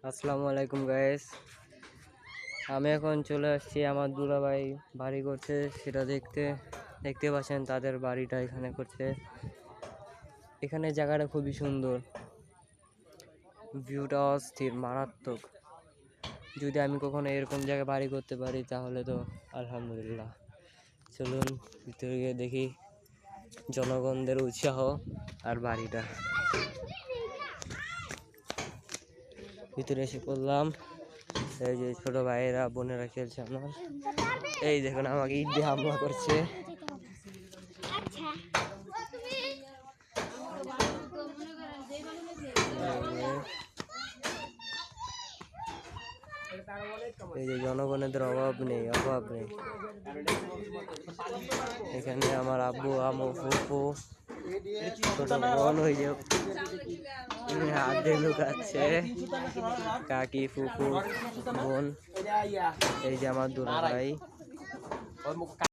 আসসালামু আলাইকুম গাইস। আমি এখন চলে আসছি আমার দুলাভাই বাড়ি করছে সেটা দেখতে পাচ্ছেন তাদের বাড়িটা এখানে করছে। এখানে জায়গাটা খুবই সুন্দর, ভিউটা অস্থির মারাত্মক। যদি আমি কখনো এরকম জায়গায় বাড়ি করতে পারি তাহলে তো আলহামদুলিল্লাহ। চলুন ভিতরে গিয়ে দেখি জনগণদের উৎসাহ আর বাড়িটা। ভিতরে এসে পড়লাম। এই যে ছোট ভাইয়েরা বোনেরা খেলছে আমার। এই দেখুন আমাকে ইট দিয়ে হামলা করছে। এই যে জনগণের অভাব নেই। এখানে আমার আব্বু আমু ফুফু ছোট বোন ওই যে হাত দিয়ে লুকাচ্ছে, কাকি ফুফু বোন, এই যে আমার দুলা ভাই।